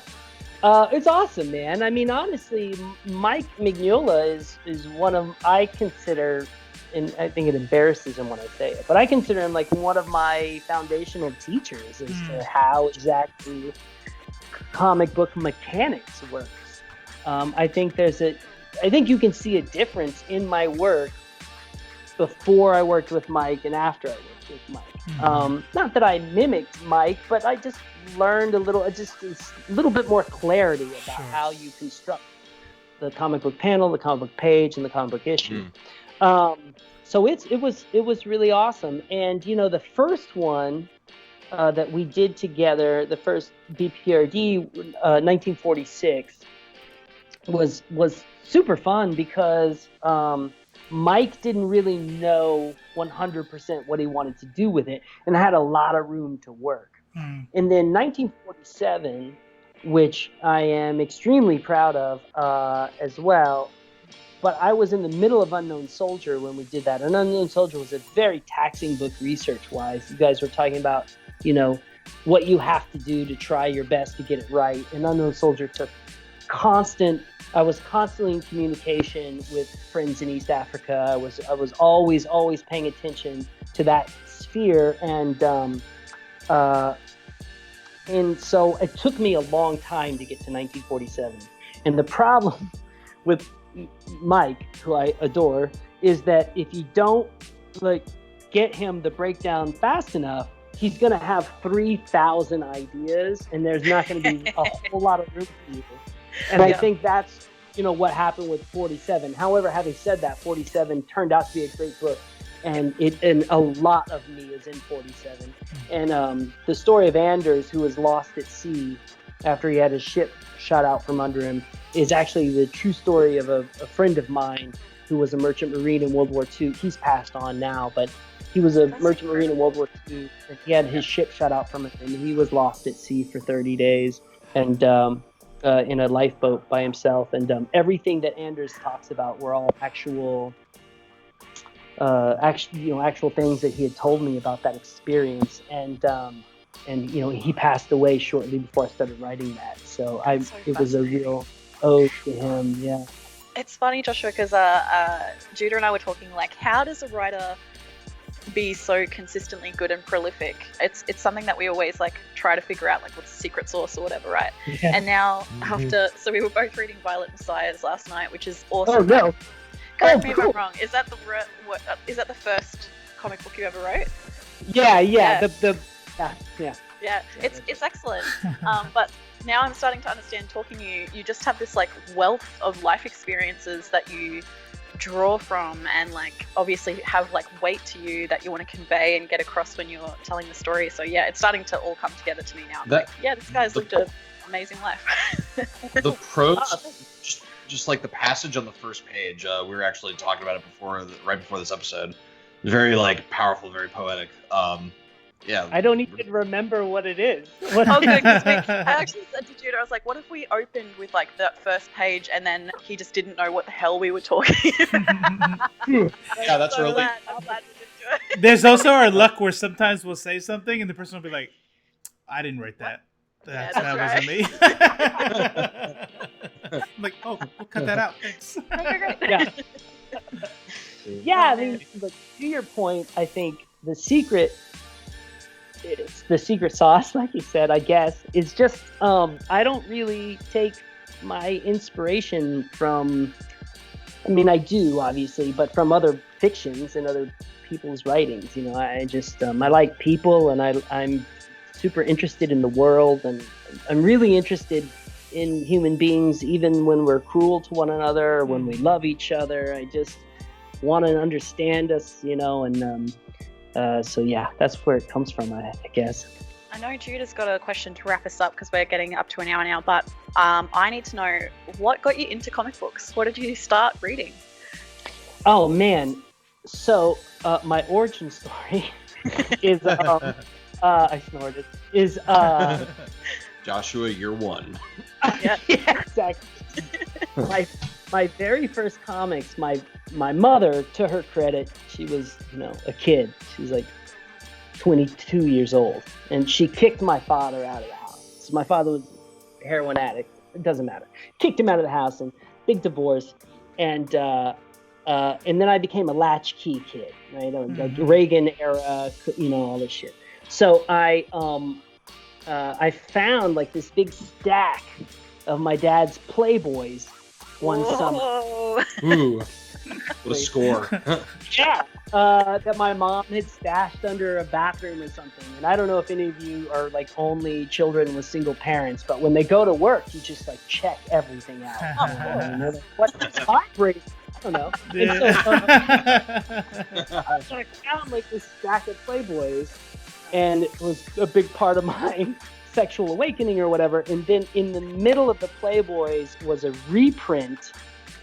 It's awesome, man. I mean, honestly, Mike Mignola is one of, I consider, and I think it embarrasses him when I say it, but I consider him like one of my foundational teachers as to how exactly comic book mechanics works. I think you can see a difference in my work before I worked with Mike and after I worked with Mike. Not that I mimicked Mike, but I just learned a little bit more clarity about how you construct the comic book panel, the comic book page, and the comic book issue. So it was really awesome. And the first one that we did together, the first BPRD 1946, was super fun because Mike didn't really know 100% what he wanted to do with it, and had a lot of room to work. And then 1947, which I am extremely proud of as well. But I was in the middle of Unknown Soldier when we did that. And Unknown Soldier was a very taxing book research-wise. You guys were talking about, what you have to do to try your best to get it right. And Unknown Soldier took I was constantly in communication with friends in East Africa. I was always paying attention to that sphere. And so it took me a long time to get to 1947. And the problem with Mike, who I adore, is that if you don't get him the breakdown fast enough, he's going to have 3,000 ideas, and there's not going to be a whole lot of room for you. And I think that's what happened with 47. However, having said that, 47 turned out to be a great book, and a lot of me is in 47. And the story of Anders, who was lost at sea after he had his ship shot out from under him, is actually the true story of a friend of mine who was a merchant marine in World War II. He's passed on now, but he was a merchant marine in World War II, and he had his ship shot out from him, and he was lost at sea for 30 days, and in a lifeboat by himself. And everything that Anders talks about were all actual things that he had told me about that experience. And he passed away shortly before I started writing that. So it was a real ode to him. Yeah. It's funny, Joshua, because Judah and I were talking, like, how does a writer be so consistently good and prolific? It's something that we always try to figure out, what's the secret sauce or whatever, right? Yeah. And now so we were both reading Violet Messiahs last night, which is awesome. Oh no! Correct me if I'm wrong. Is that the first comic book you ever wrote? Yeah. Yeah, Yeah. It's excellent. But now I'm starting to understand, talking to you, you just have this wealth of life experiences that you draw from, and obviously have weight to you that you want to convey and get across when you're telling the story. So yeah, it's starting to all come together to me now. This guy's lived an amazing life. The prose, just the passage on the first page, we were actually talking about it right before this episode. Very powerful, very poetic. Yeah. I don't even remember what it is. Oh, good, 'cause I actually said to Jude, I was like, what if we opened with like that first page and then he just didn't know what the hell we were talking about? Yeah, that's really. I'm glad we didn't do it. There's also our luck where sometimes we'll say something and the person will be like, I didn't write that. Yeah, That that's wasn't me. I'm like, oh, we'll cut that out. Thanks. Okay, great. Yeah. Yeah, I mean, but to your point, I think the secret sauce, like you said, I guess, is just I don't really take my inspiration from. I mean, I do obviously, but from other fictions and other people's writings. You know, I just I like people, and I'm super interested in the world, and I'm really interested in human beings, even when we're cruel to one another, when we love each other. I just want to understand us, you know, and so yeah, that's where it comes from, I guess. I know Jude has got a question to wrap us up because we're getting up to an hour now, but I need to know, what got you into comic books? What did you start reading? Oh man, so my origin story is I snorted. Is Joshua, you're one. Yeah. Yeah, exactly. My very first comics, my mother, to her credit, she was, you know, a kid. She was like 22 years old, and she kicked my father out of the house. So my father was a heroin addict. It doesn't matter. Kicked him out of the house, and big divorce, and then I became a latchkey kid, right? Like Reagan era, you know, all this shit. So I found like this big stack of my dad's Playboys one summer. Ooh, what a score. Yeah, that my mom had stashed under a bathroom or something. And I don't know if any of you are like only children with single parents, but when they go to work, you just like check everything out. You know, like, what's vibrating? I don't know. And so I found like this stack of Playboys, and it was a big part of my sexual awakening or whatever. And then in the middle of the Playboys was a reprint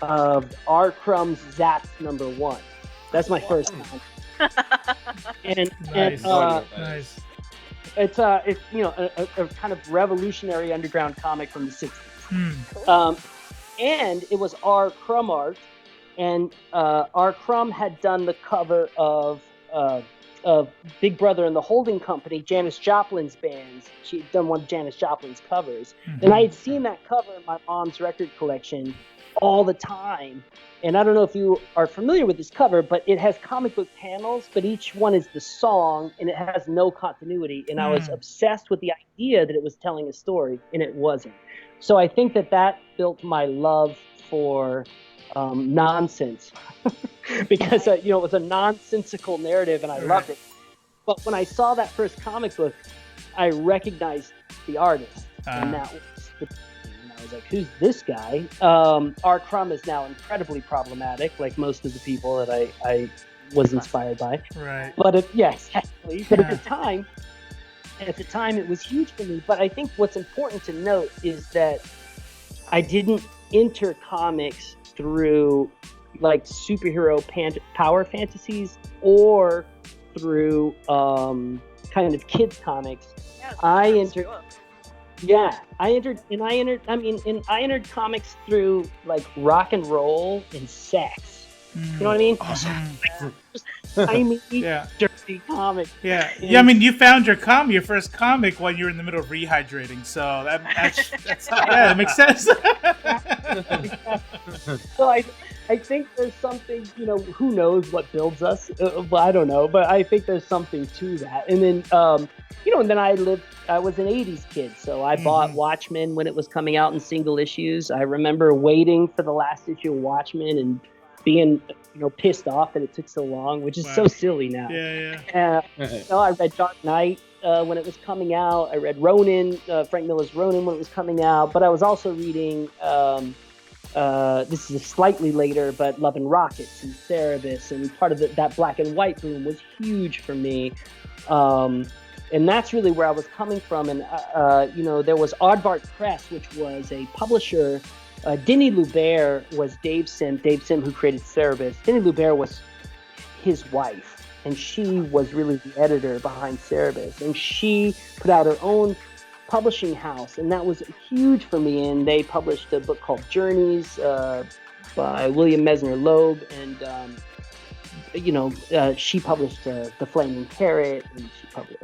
of R. Crumb's Zapp's #1. That's my first time. And Nice. it's you know a kind of revolutionary underground comic from the 60s. And it was R. Crumb art, and R. Crumb had done the cover of Big Brother and the Holding Company, Janis Joplin's bands. She'd done one of Janis Joplin's covers. And I had seen that cover in my mom's record collection all the time. And I don't know if you are familiar with this cover, but it has comic book panels, but each one is the song, and it has no continuity. And I was obsessed with the idea that it was telling a story, and it wasn't. So I think that built my love for nonsense. Because you know, it was a nonsensical narrative, and I loved it. But when I saw that first comic book, I recognized the artist, and that was the. And I was like, "Who's this guy?" R. Crumb is now incredibly problematic, like most of the people that I was inspired by. Right. But yeah, exactly. But at the time, it was huge for me. But I think what's important to note is that I didn't enter comics through like superhero power fantasies or through kind of kids comics. I entered comics through like rock and roll and sex. You know what I mean? Awesome. Dirty comic. Yeah. I mean, you found your first comic when you were in the middle of rehydrating, so that's yeah, that makes sense. So I think there's something, you know, who knows what builds us? I don't know, but I think there's something to that. And then, you know, and then I was an 80s kid, so I bought Watchmen when it was coming out in single issues. I remember waiting for the last issue of Watchmen and being, you know, pissed off that it took so long, which is so silly now. Yeah. So I read Dark Knight when it was coming out. I read Ronin, Frank Miller's Ronin when it was coming out. But I was also reading, this is slightly later, but Love and Rockets and Cerebus, and part of that black and white boom was huge for me. And that's really where I was coming from. And, you know, there was Aardvark Press, which was a publisher. Denny Lubert was Dave Sim, who created Cerebus. Denny Lubert was his wife. and she was really the editor behind Cerebus, and she put out her own publishing house, and that was huge for me. And they published a book called Journeys by William Mesner Loeb, and she published The Flaming Carrot, and she published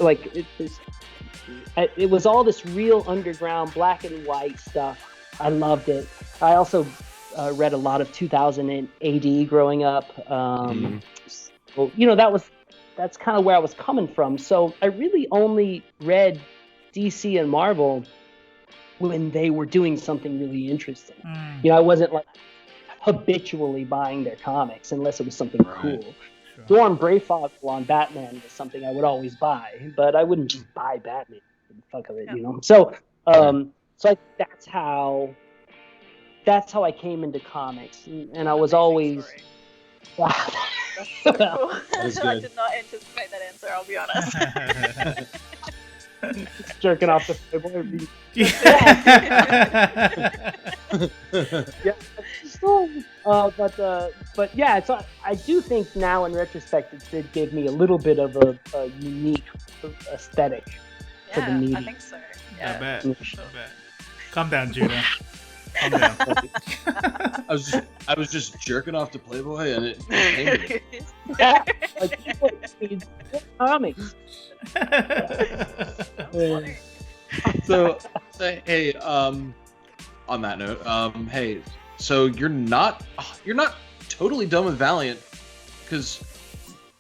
it was all this real underground black and white stuff. I loved it. I also read a lot of 2000 AD growing up. So, that's kind of where I was coming from. So I really only read DC and Marvel when they were doing something really interesting. I wasn't like habitually buying their comics unless it was something cool. Sure. Dawn Brayfog on Batman was something I would always buy, but I wouldn't just buy Batman for the fuck of it, So, that's how I came into comics, and I was always. Wow. That's so cool. I did not anticipate that answer, I'll be honest. Jerking off the Playboy. But yeah, so I do think now in retrospect it did give me a little bit of a unique aesthetic for the media. I think so. Yeah. I bet. Calm down, Judah. Calm down. I was just jerking off to Playboy, and it came to me. Yeah, comics. So hey, on that note, hey, so you're not totally done with Valiant, because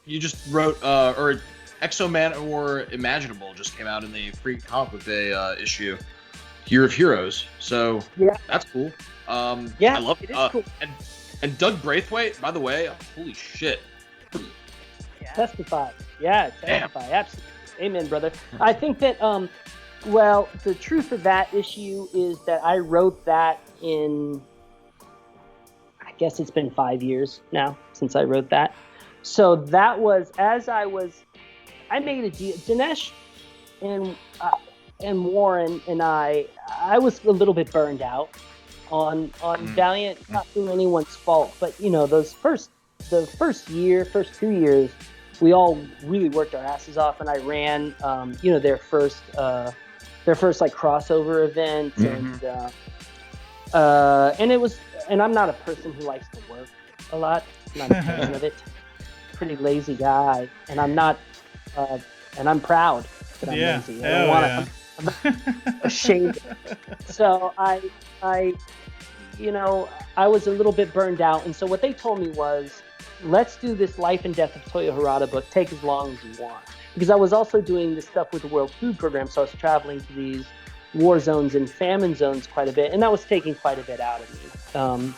you just wrote or Exo Man or Imaginable just came out in the free comic book day issue, Year of Heroes. So yeah, that's cool. I love it. Is cool. And Doug Braithwaite, by the way, holy shit. Testify. Yeah, testify. Damn. Absolutely. Amen, brother. I think that the truth of that issue is that I wrote that in, I guess it's been 5 years now since I wrote that. So that was I made a deal. Dinesh and Warren and I was a little bit burned out on Valiant, not through anyone's fault, but the first 2 years, we all really worked our asses off, and I ran their first like crossover event, and it was, and I'm not a person who likes to work a lot. I'm not a fan of it. Pretty lazy guy, and I'm not, and I'm proud that I'm lazy. I'm not ashamed. So I was a little bit burned out, and so what they told me was, let's do this Life and Death of Toyo Harada book. Take as long as you want. Because I was also doing this stuff with the World Food Program, so I was traveling to these war zones and famine zones quite a bit, and that was taking quite a bit out of me.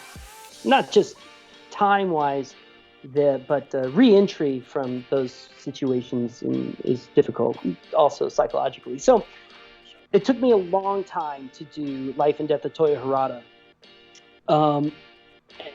Not just time-wise, but re-entry from those situations is difficult, also psychologically. So it took me a long time to do Life and Death of Toyo Harada.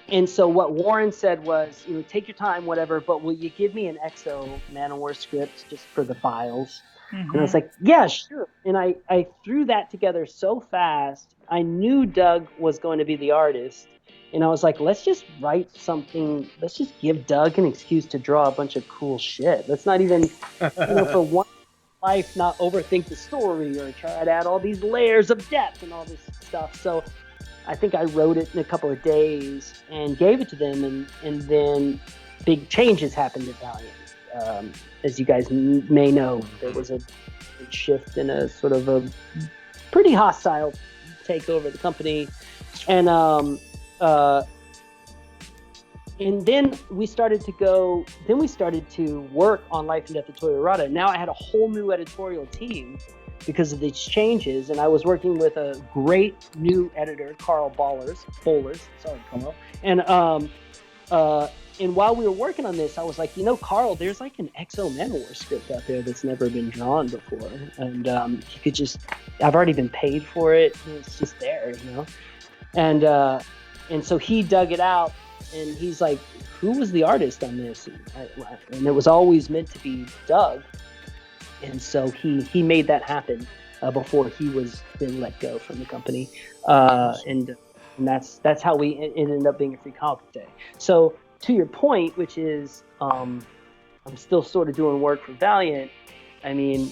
And so what Warren said was, take your time, whatever, but will you give me an Exo Man-O-War script just for the files? And I was like, yeah, sure. And I threw that together so fast. I knew Doug was going to be the artist. And I was like, let's just write something. Let's just give Doug an excuse to draw a bunch of cool shit. Let's not even, for one life, not overthink the story or try to add all these layers of depth and all this stuff. So I think I wrote it in a couple of days and gave it to them, and then big changes happened at Valiant. As you guys may know, there was a big shift in a sort of a pretty hostile takeover of the company, and then we started to work on Life and Death of Toyo Harada. Now I had a whole new editorial team because of these changes, and I was working with a great new editor, Carl Bowlers. Sorry, Carl. And while we were working on this, I was like, Carl, there's like an Exo Man-O-War script out there that's never been drawn before, and you could just, I've already been paid for it, and it's just there, And so he dug it out, and he's like, who was the artist on this? And it was always meant to be Doug. And so he made that happen before he was then let go from the company, and that's how it ended up being a free comic book day. So to your point, which is I'm still sort of doing work for Valiant. I mean,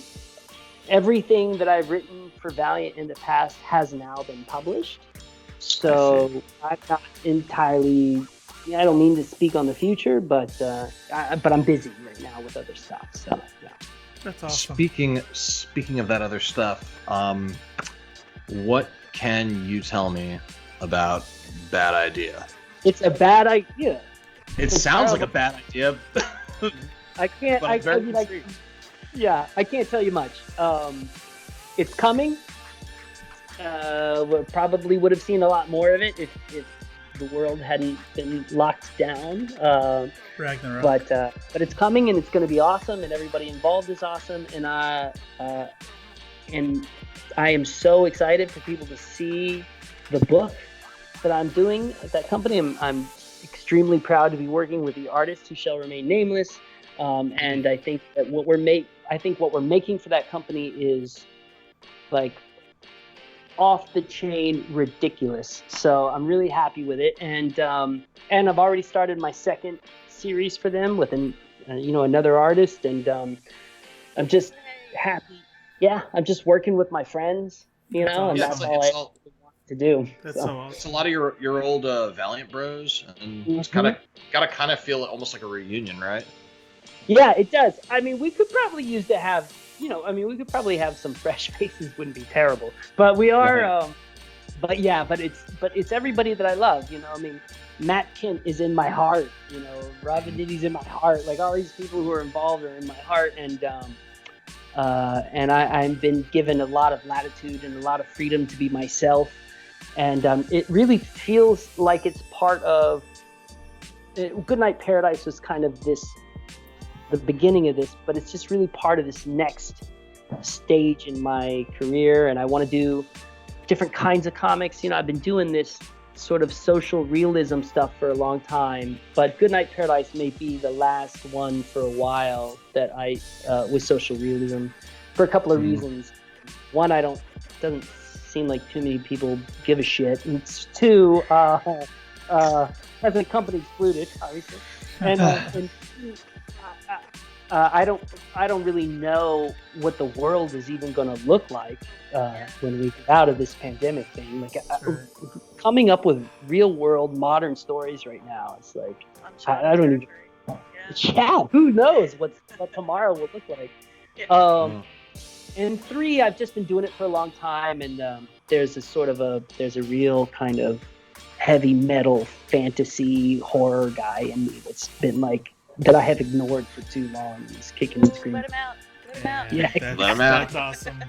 everything that I've written for Valiant in the past has now been published. So I'm not entirely. I don't mean to speak on the future, but I'm busy right now with other stuff. So yeah. That's awesome. Speaking of that other stuff, what can you tell me about Bad Idea? It's a bad idea. It sounds like a bad idea. I can't. But I'm very intrigued. Yeah, I can't tell you much. It's coming. We probably would have seen a lot more of it if the world hadn't been locked down. Ragnarok. But it's coming, and it's going to be awesome, and everybody involved is awesome, and I am so excited for people to see the book that I'm doing at that company. I'm extremely proud to be working with the artist who shall remain nameless, and I think that what we're making for that company is like off the chain ridiculous. So I'm really happy with it, and I've already started my second series for them with another artist, and I'm just happy. Yeah, I'm just working with my friends, and that's all I want to do. That's so awesome. It's a lot of your old Valiant bros, and it's gotta kind of feel almost like a reunion, right? Yeah, it does. I mean, we could probably use to have, we could probably have some fresh faces. Wouldn't be terrible. But we are, but it's everybody that I love. I mean, Matt Kent is in my heart. Robin Diddy's in my heart. Like all these people who are involved are in my heart, and I've been given a lot of latitude and a lot of freedom to be myself, and it really feels like it's part of. Goodnight Paradise was kind of the beginning of this, but it's just really part of this next stage in my career, and I want to do different kinds of comics. I've been doing this sort of social realism stuff for a long time, but Goodnight Paradise may be the last one for a while that I with social realism for a couple of reasons. One, doesn't seem like too many people give a shit, and two, as a company excluded, obviously, and I don't really know what the world is even going to look like when we get out of this pandemic thing. Like coming up with real world modern stories right now, it's like I don't even. Yeah, who knows what tomorrow will look like. Yeah. And three, I've just been doing it for a long time, and there's a real kind of heavy metal fantasy horror guy in me that's been like. That I have ignored for too long. He's kicking and screaming. Let him out. Let him out. Yeah, let him out. That's awesome.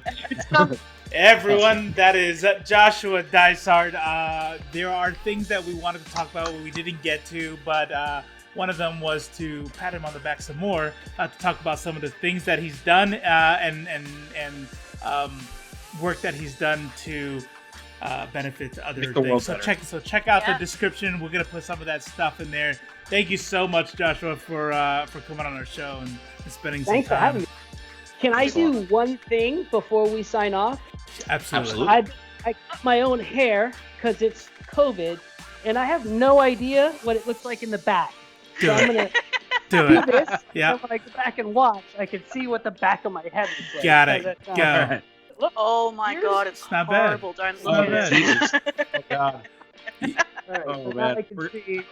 Everyone, that is Joshua Dysart. There are things that we wanted to talk about we didn't get to, but one of them was to pat him on the back some more, to talk about some of the things that he's done and work that he's done to benefit other things. So check out the description. We're gonna put some of that stuff in there. Thank you so much, Joshua, for coming on our show and spending some time. Thanks for having me. Can I do one thing before we sign off? Absolutely. I cut my own hair because it's COVID, and I have no idea what it looks like in the back. I'm gonna do this. Yeah. And when I go back and watch, I can see what the back of my head looks like. Got it. Go. Look, oh my God, it's not horrible. Bad. Don't look at it. Oh God. Right, Oh, so man. I can see.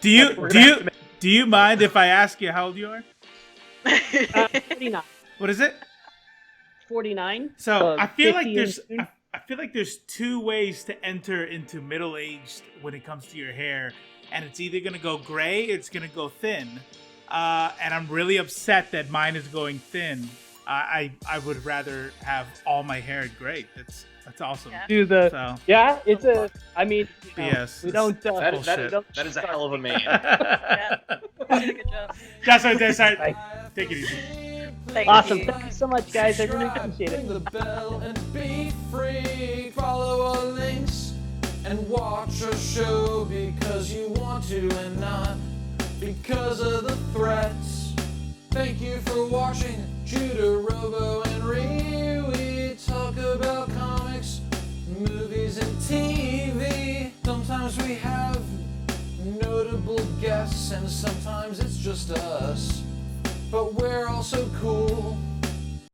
Do you mind if I ask you how old you are? 49. What is it? 49. So I feel like 50 I feel like there's two ways to enter into middle age when it comes to your hair, and it's either gonna go gray or it's gonna go thin. And I'm really upset that mine is going thin. I would rather have all my hair gray. That's awesome. Yeah. It's a. I mean, BS. We don't. That is a hell of a man. Yeah. You did a good job. That's right. Take it easy. Awesome. You. Thank you so much, guys. I really appreciate it. Ring the bell and be free. Follow our links and watch our show because you want to and not because of the threats. Thank you for watching Judah, Robo, and Ree. We talk about comics, movies, and TV. Sometimes we have notable guests. guests, and sometimes it's just us. But we're all so cool.